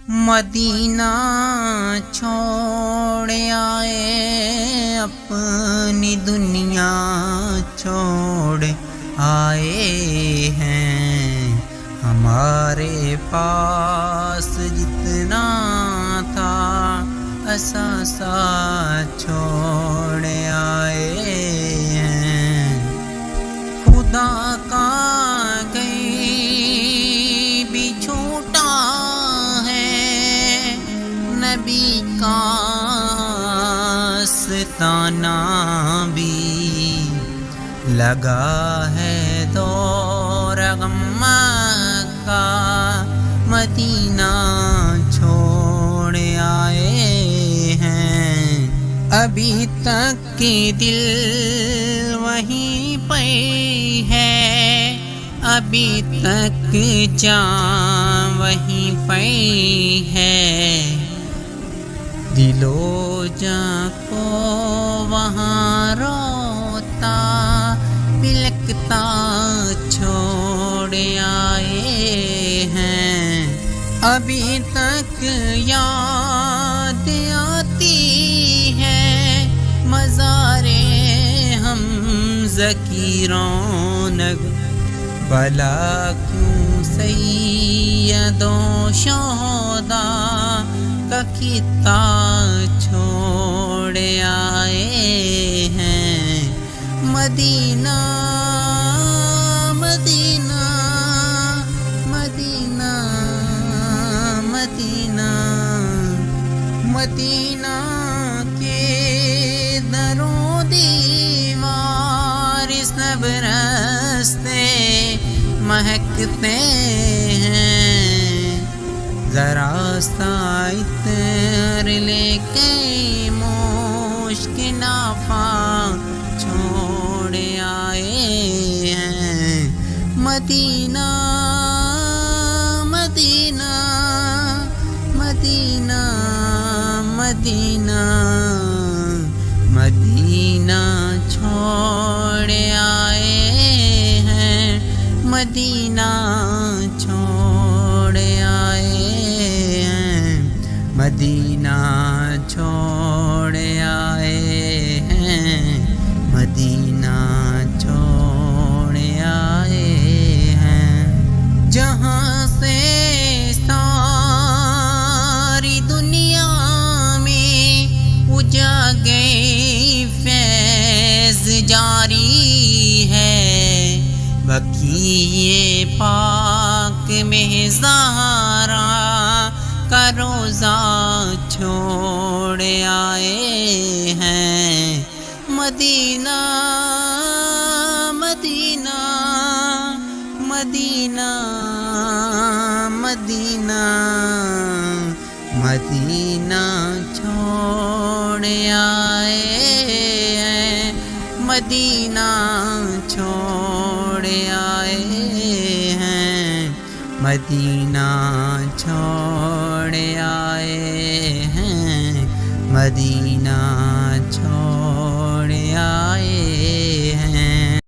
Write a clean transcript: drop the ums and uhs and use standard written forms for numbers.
مدینہ چھوڑ آئے، اپنی دنیا چھوڑ آئے ہیں۔ ہمارے پاس جتنا تھا اثاثہ چھوڑ آئے ہیں۔ خدا کا کہیں بھی چھوٹا ہے، نبی کا ستانہ بھی لگا ہے دور غم کا، مدینہ چھوڑ آئے ہیں۔ ابھی تک دل وہیں پہ ہے، ابھی تک جان وہیں پہ ہے، دل و جاں کو وہاں روتا بلکتا چھوڑ آئے ہیں۔ ابھی تک یاد آتی ہے مزار حمزہ کی رونق، بھلا کیوں سید و شہداء کا خطہ چھوڑ آئے ہیں۔ مدینہ مدینہ مدینہ مدینہ مدینہ کے در و دیوار سب راستے مہکتے ہیں، ذرا سا عطر لے کے مشک نافہ چھوڑ آئے ہیں۔ مدینہ مدینہ مدینہ مدینہ مدینہ چھوڑ آئے ہیں، مدینہ چھوڑ آئے ہیں، مدینہ چھوڑ آئے ہیں، مدینہ چھوڑ آئے ہیں۔ جہاں سے ساری دنیا میں اجاگے فیض جاری ہے، بقیع پاک میں زہرا کا روزہ چھوڑ آئے ہیں۔ مدینہ مدینہ مدینہ مدینہ مدینہ چھوڑ آئے ہیں، مدینہ چھوڑ آئے ہیں، مدینہ چھوڑ آئے ہیں، مدینہ چھوڑ آئے